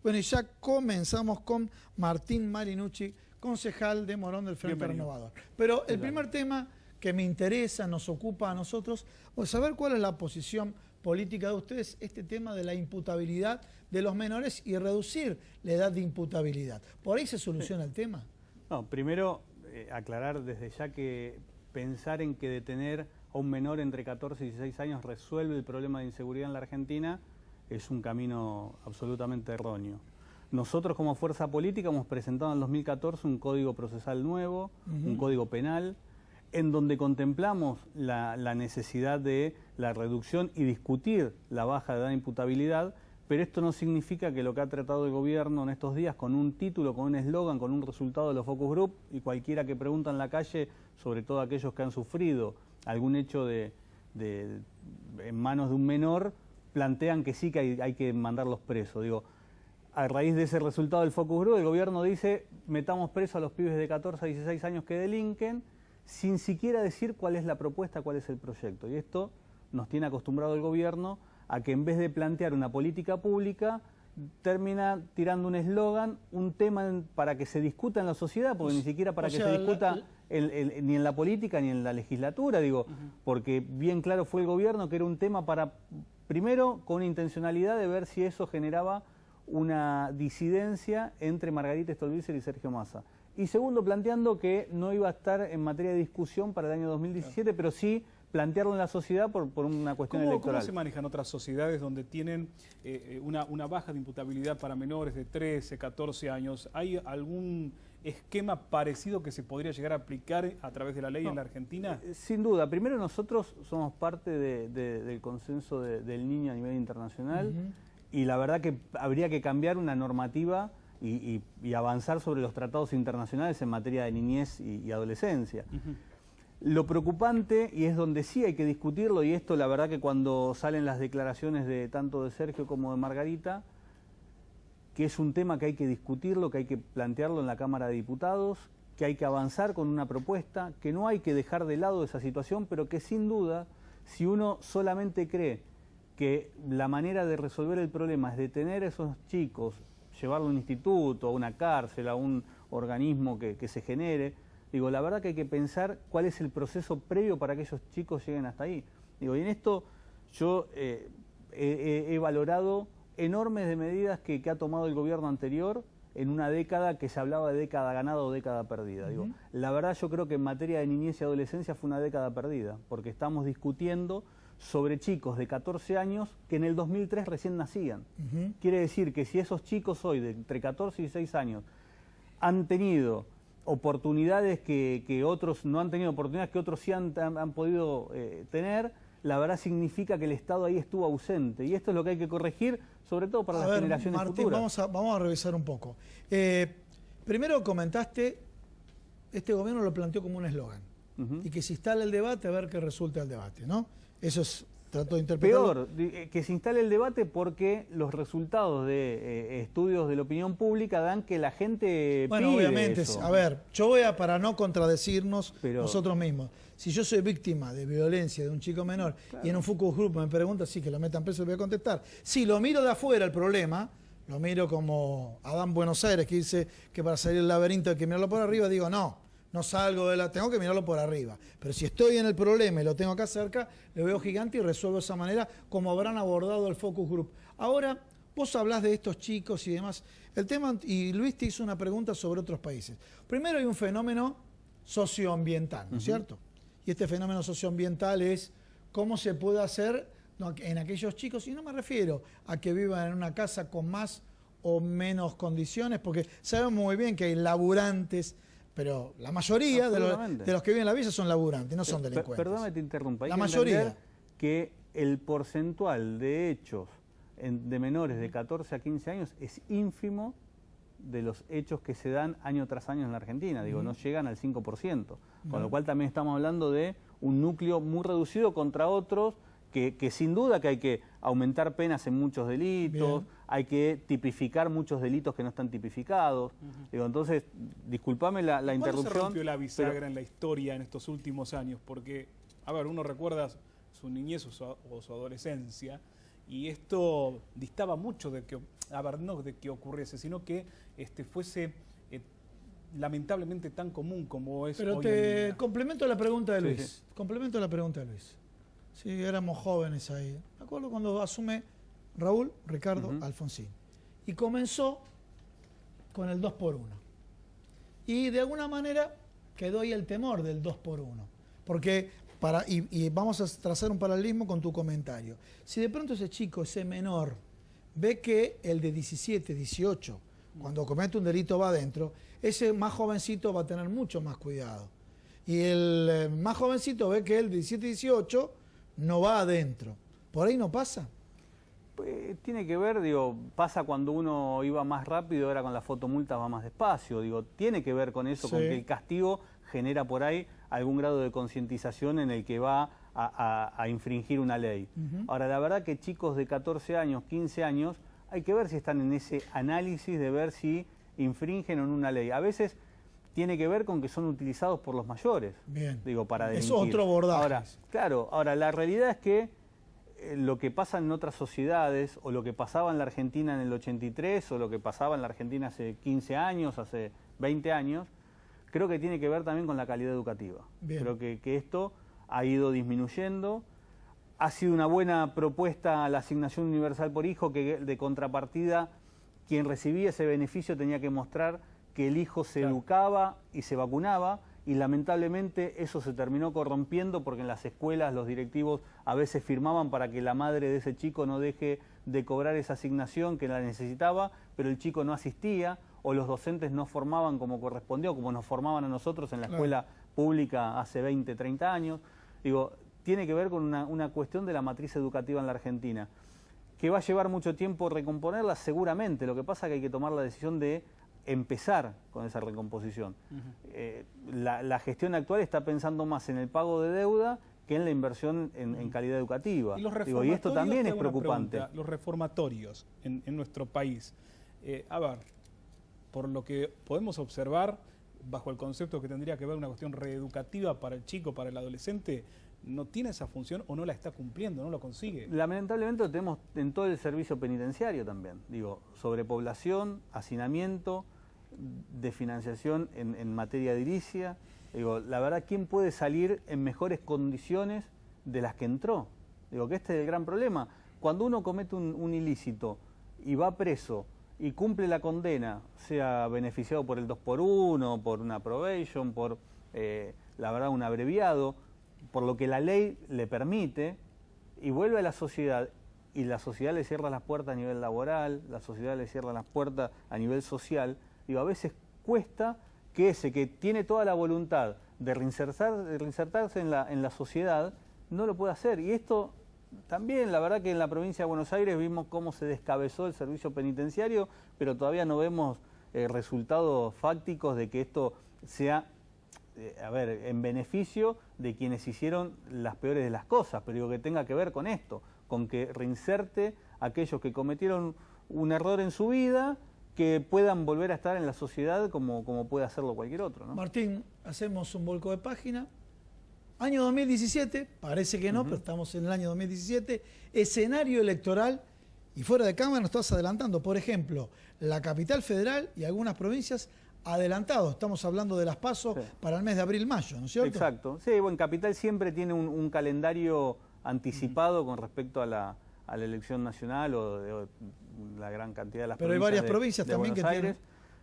Bueno, y ya comenzamos con Martín Marinucci, concejal de Morón del Frente Renovador. Pero el primer tema que me interesa, nos ocupa a nosotros, es saber cuál es la posición política de ustedes, este tema de la imputabilidad de los menores y reducir la edad de imputabilidad. ¿Por ahí se soluciona el tema? No, primero aclarar desde ya que pensar en que detener a un menor entre 14 y 16 años resuelve el problema de inseguridad en la Argentina es un camino absolutamente erróneo. Nosotros como fuerza política hemos presentado en el 2014 un código procesal nuevo, un código penal, en donde contemplamos la necesidad de la reducción y discutir la baja de edad de imputabilidad, pero esto no significa que lo que ha tratado el gobierno en estos días con un título, con un eslogan, con un resultado de los focus group, y cualquiera que pregunta en la calle, sobre todo aquellos que han sufrido algún hecho en manos de un menor, plantean que sí que hay que mandarlos presos. Digo, a raíz de ese resultado del focus group, el gobierno dice, metamos presos a los pibes de 14 a 16 años que delinquen, sin siquiera decir cuál es la propuesta, cuál es el proyecto. Y esto nos tiene acostumbrado el gobierno a que en vez de plantear una política pública, termina tirando un eslogan, un tema para que se discuta en la sociedad, porque ni siquiera para que se discuta ni en la política ni en la legislatura, digo, porque bien claro fue el gobierno que era un tema para, primero, con una intencionalidad de ver si eso generaba una disidencia entre Margarita Stolbizer y Sergio Massa. Y segundo, planteando que no iba a estar en materia de discusión para el año 2017, pero sí plantearlo en la sociedad por una cuestión electoral. ¿Cómo se manejan otras sociedades donde tienen una baja de imputabilidad para menores de 13, 14 años? ¿Hay algún esquema parecido que se podría llegar a aplicar a través de la ley en la Argentina? Sin duda. Primero, nosotros somos parte del consenso del niño a nivel internacional y la verdad que habría que cambiar una normativa y avanzar sobre los tratados internacionales en materia de niñez y adolescencia. Lo preocupante, y es donde sí hay que discutirlo, y esto la verdad que cuando salen las declaraciones de tanto de Sergio como de Margarita, que es un tema que hay que discutirlo, que hay que plantearlo en la Cámara de Diputados, que hay que avanzar con una propuesta, que no hay que dejar de lado esa situación, pero que sin duda, si uno solamente cree que la manera de resolver el problema es detener a esos chicos, llevarlo a un instituto, a una cárcel, a un organismo que se genere, digo, la verdad que hay que pensar cuál es el proceso previo para que esos chicos lleguen hasta ahí. Digo, y en esto yo he valorado enormes de medidas que ha tomado el gobierno anterior en una década que se hablaba de década ganada o década perdida. Digo, la verdad yo creo que en materia de niñez y adolescencia fue una década perdida, porque estamos discutiendo sobre chicos de 14 años que en el 2003 recién nacían. Quiere decir que si esos chicos hoy de entre 14 y 16 años han tenido oportunidades que otros no han tenido, oportunidades que otros sí han podido tener, la verdad significa que el Estado ahí estuvo ausente. Y esto es lo que hay que corregir, sobre todo para las generaciones Martín, futuras. Vamos a revisar un poco. Primero comentaste, este gobierno lo planteó como un eslogan. Y que se instale el debate a ver qué resulta el debate, ¿no? Eso es... Trato de interpretarlo. Peor, que se instale el debate porque los resultados de estudios de la opinión pública dan que la gente pide obviamente, eso. a ver, yo voy a, para no contradecirnos nosotros mismos, si yo soy víctima de violencia de un chico menor y en un focus group me pregunta si que lo metan preso, le voy a contestar. Si lo miro de afuera el problema, lo miro como Adán Buenos Aires, que dice que para salir del laberinto hay que mirarlo por arriba, digo no salgo de tengo que mirarlo por arriba. Pero si estoy en el problema y lo tengo acá cerca, lo veo gigante y resuelvo de esa manera como habrán abordado el focus group. Ahora, vos hablás de estos chicos y demás. El tema, y Luis te hizo una pregunta sobre otros países. Primero hay un fenómeno socioambiental, ¿no es cierto? Y este fenómeno socioambiental es cómo se puede hacer en aquellos chicos, y no me refiero a que vivan en una casa con más o menos condiciones, porque sabemos muy bien que hay laburantes, pero la mayoría de los que viven en la villa son laburantes, no son delincuentes. Perdóname, te interrumpa. La mayoría. Que el porcentual de hechos de menores de 14 a 15 años es ínfimo de los hechos que se dan año tras año en la Argentina. Digo, no llegan al 5%. Con lo cual también estamos hablando de un núcleo muy reducido contra otros que sin duda que hay que aumentar penas en muchos delitos, hay que tipificar muchos delitos que no están tipificados. Digo, entonces, discúlpame la interrupción. ¿Cuándo se rompió la bisagra en la historia en estos últimos años? Porque, a ver, uno recuerda su niñez o su adolescencia y esto distaba mucho de que a ver, no de que ocurriese, sino que fuese lamentablemente tan común como es Pero hoy en día. complemento la pregunta de Luis. Sí. Complemento la pregunta de Luis. Sí, éramos jóvenes ahí. Me acuerdo cuando asume Raúl Ricardo Alfonsín. Y comenzó con el 2x1. Y de alguna manera quedó ahí el temor del 2x1. Porque, y vamos a trazar un paralelismo con tu comentario. Si de pronto ese chico, ese menor, ve que el de 17, 18, cuando comete un delito va adentro, ese más jovencito va a tener mucho más cuidado. Y el más jovencito ve que el de 17, 18 no va adentro. ¿Por ahí no pasa? Pues, tiene que ver, digo, pasa cuando uno iba más rápido, ahora con la fotomulta va más despacio. Digo, tiene que ver con eso, sí, con que el castigo genera por ahí algún grado de concientización en el que va a infringir una ley. Ahora, la verdad que chicos de 14 años, 15 años, hay que ver si están en ese análisis de ver si infringen o no una ley. A veces tiene que ver con que son utilizados por los mayores. Bien. Digo, para delinquir. Es otro abordaje. Ahora, claro, la realidad es que lo que pasa en otras sociedades, o lo que pasaba en la Argentina en el 83, o lo que pasaba en la Argentina hace 15 años, hace 20 años, creo que tiene que ver también con la calidad educativa. Bien. Creo que esto ha ido disminuyendo. Ha sido una buena propuesta la asignación universal por hijo, que de contrapartida quien recibía ese beneficio tenía que mostrar que el hijo se educaba y se vacunaba, y lamentablemente eso se terminó corrompiendo porque en las escuelas los directivos a veces firmaban para que la madre de ese chico no deje de cobrar esa asignación que la necesitaba, pero el chico no asistía, o los docentes no formaban como correspondió, como nos formaban a nosotros en la escuela pública hace 20, 30 años. Digo, tiene que ver con una cuestión de la matriz educativa en la Argentina, que va a llevar mucho tiempo recomponerla seguramente. Lo que pasa es que hay que tomar la decisión de empezar con esa recomposición. La gestión actual está pensando más en el pago de deuda que en la inversión en calidad educativa. Y esto también es preocupante. Los reformatorios en nuestro país, a ver, por lo que podemos observar, bajo el concepto que tendría que ver una cuestión reeducativa para el chico, para el adolescente, no tiene esa función o no la está cumpliendo, no lo consigue. Lamentablemente lo tenemos en todo el servicio penitenciario también. Digo, sobrepoblación, hacinamiento, desfinanciación en materia edilicia. Digo, la verdad, ¿quién puede salir en mejores condiciones de las que entró? Digo, que este es el gran problema. Cuando uno comete un ilícito y va preso y cumple la condena, sea beneficiado por el 2x1, por una probation, por, la verdad, un abreviado, por lo que la ley le permite, y vuelve a la sociedad, y la sociedad le cierra las puertas a nivel laboral, la sociedad le cierra las puertas a nivel social, digo, a veces cuesta que ese que tiene toda la voluntad de reinsertarse en la sociedad, no lo pueda hacer. Y esto también, la verdad que en la provincia de Buenos Aires vimos cómo se descabezó el servicio penitenciario, pero todavía no vemos resultados fácticos de que esto sea en beneficio de quienes hicieron las peores de las cosas, pero digo que tenga que ver con esto, con que reinserte a aquellos que cometieron un error en su vida, que puedan volver a estar en la sociedad como puede hacerlo cualquier otro, ¿no? Martín, hacemos un vuelco de página. Año 2017, parece que no, pero estamos en el año 2017, escenario electoral, y fuera de cámara nos estás adelantando, por ejemplo, la capital federal y algunas provincias adelantados. Estamos hablando de las PASO para el mes de abril-mayo, ¿no es cierto? Exacto. Sí, bueno, Capital siempre tiene un calendario anticipado con respecto a la elección nacional o de la gran cantidad de las provincias. Pero hay varias provincias también que tienen.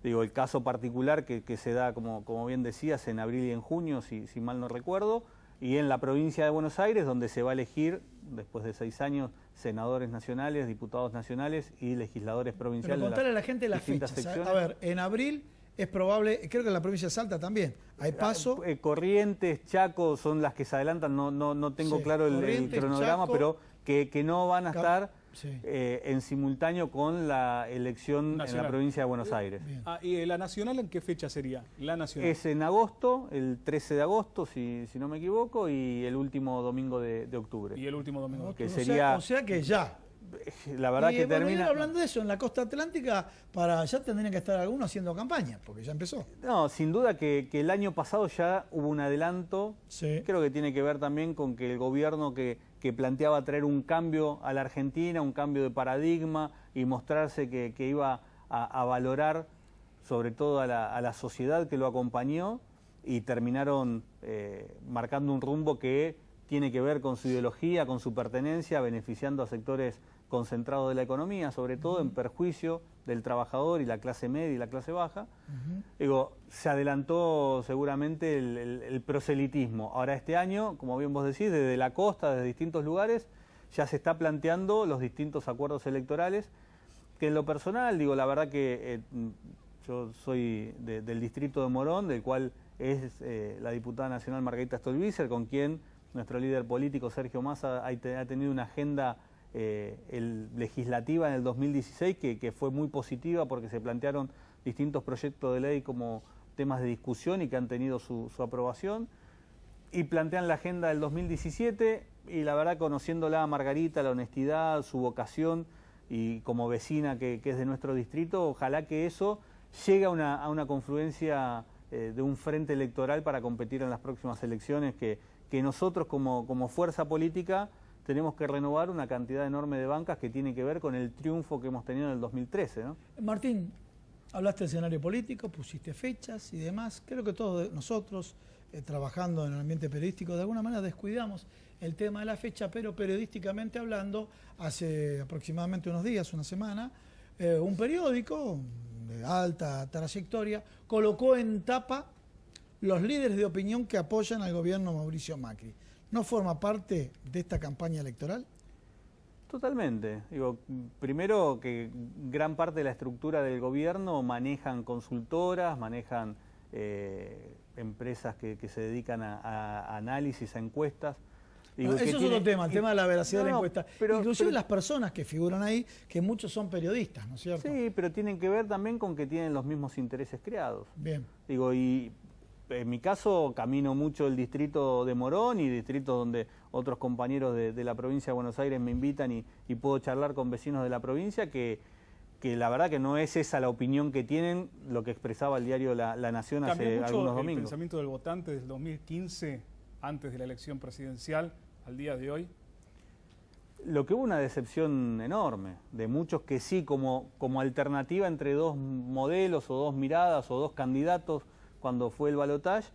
Digo, el caso particular que se da, como bien decías, en abril y en junio, si mal no recuerdo, y en la provincia de Buenos Aires, donde se va a elegir, después de 6 años, senadores nacionales, diputados nacionales y legisladores provinciales. Pero contarle a la gente las fechas. A ver, en abril es probable, creo que en la provincia de Salta también, hay PASO. Corrientes, Chaco son las que se adelantan, no tengo claro el cronograma, Chaco, pero que no van a estar en simultáneo con la elección nacional en la provincia de Buenos Aires. ¿Y la nacional en qué fecha sería? La nacional. Es en agosto, el 13 de agosto, si no me equivoco, y el último domingo de octubre. Y el último domingo. Que sería, o sea que ya. La verdad que termina. Hablando de eso, en la costa atlántica, ya tendrían que estar algunos haciendo campaña, porque ya empezó. No, sin duda que el año pasado ya hubo un adelanto. Sí. Creo que tiene que ver también con que el gobierno que planteaba traer un cambio a la Argentina, un cambio de paradigma, y mostrarse que iba a valorar sobre todo a la sociedad que lo acompañó, y terminaron marcando un rumbo que tiene que ver con su ideología, con su pertenencia, beneficiando a sectores concentrados de la economía, sobre todo en perjuicio del trabajador y la clase media y la clase baja. Digo, se adelantó seguramente el proselitismo. Ahora este año, como bien vos decís, desde la costa, desde distintos lugares, ya se está planteando los distintos acuerdos electorales, que en lo personal, digo, la verdad que yo soy del distrito de Morón, del cual es la diputada nacional Margarita Stolbizer, con quien nuestro líder político Sergio Massa ha tenido una agenda legislativa en el 2016 que fue muy positiva, porque se plantearon distintos proyectos de ley como temas de discusión y que han tenido su aprobación, y plantean la agenda del 2017, y la verdad, conociéndola a Margarita, la honestidad, su vocación, y como vecina que es de nuestro distrito, ojalá que eso llegue a una confluencia de un frente electoral para competir en las próximas elecciones, que nosotros como fuerza política tenemos que renovar una cantidad enorme de bancas que tiene que ver con el triunfo que hemos tenido en el 2013, ¿no? Martín, hablaste del escenario político, pusiste fechas y demás. Creo que todos nosotros, trabajando en el ambiente periodístico, de alguna manera descuidamos el tema de la fecha, pero periodísticamente hablando, hace aproximadamente unos días, una semana, un periódico de alta trayectoria colocó en tapa los líderes de opinión que apoyan al gobierno Mauricio Macri. ¿No forma parte de esta campaña electoral? Totalmente. Digo, primero que gran parte de la estructura del gobierno manejan consultoras, manejan empresas que se dedican a análisis, a encuestas. Digo, eso es otro tema, el tema de la veracidad de la encuesta. Inclusive las personas que figuran ahí, que muchos son periodistas, ¿no es cierto? Sí, pero tienen que ver también con que tienen los mismos intereses creados. Bien. Digo, y en mi caso camino mucho el distrito de Morón y distritos donde otros compañeros de la provincia de Buenos Aires me invitan y puedo charlar con vecinos de la provincia que la verdad que no es esa la opinión que tienen, lo que expresaba el diario La Nación hace algunos domingos. ¿Cambió mucho el pensamiento del votante desde el 2015, antes de la elección presidencial, al día de hoy? Lo que hubo una decepción enorme, de muchos que sí, como alternativa entre dos modelos o dos miradas o dos candidatos, cuando fue el balotaje,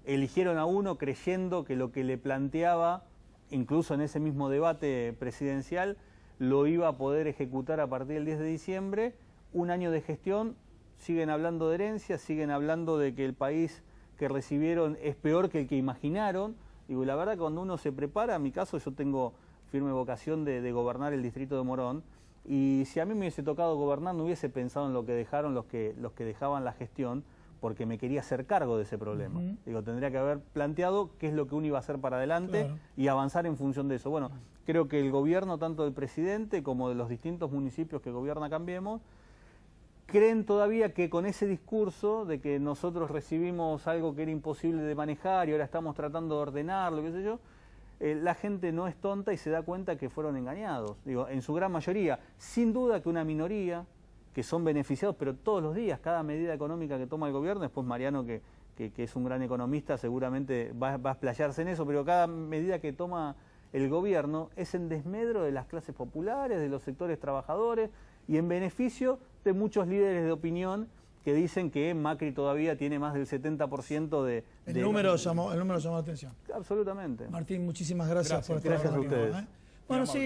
eligieron a uno creyendo que lo que le planteaba, incluso en ese mismo debate presidencial, lo iba a poder ejecutar a partir del 10 de diciembre. Un año de gestión, siguen hablando de herencia, siguen hablando de que el país que recibieron es peor que el que imaginaron. Y la verdad, cuando uno se prepara, en mi caso yo tengo firme vocación de gobernar el distrito de Morón, y si a mí me hubiese tocado gobernar no hubiese pensado en lo que dejaron los que dejaban la gestión, porque me quería hacer cargo de ese problema. Digo, tendría que haber planteado qué es lo que uno iba a hacer para adelante, claro, y avanzar en función de eso. Bueno, creo que el gobierno, tanto del presidente como de los distintos municipios que gobierna Cambiemos, creen todavía que con ese discurso de que nosotros recibimos algo que era imposible de manejar y ahora estamos tratando de ordenarlo, qué sé yo, la gente no es tonta y se da cuenta que fueron engañados. Digo, en su gran mayoría, sin duda que una minoría que son beneficiados, pero todos los días, cada medida económica que toma el gobierno, después Mariano, que es un gran economista, seguramente va a explayarse en eso, pero cada medida que toma el gobierno es en desmedro de las clases populares, de los sectores trabajadores, y en beneficio de muchos líderes de opinión que dicen que Macri todavía tiene más del 70% de... El número llamó la atención. Absolutamente. Martín, muchísimas gracias por estar Gracias a ustedes. Bueno, sí.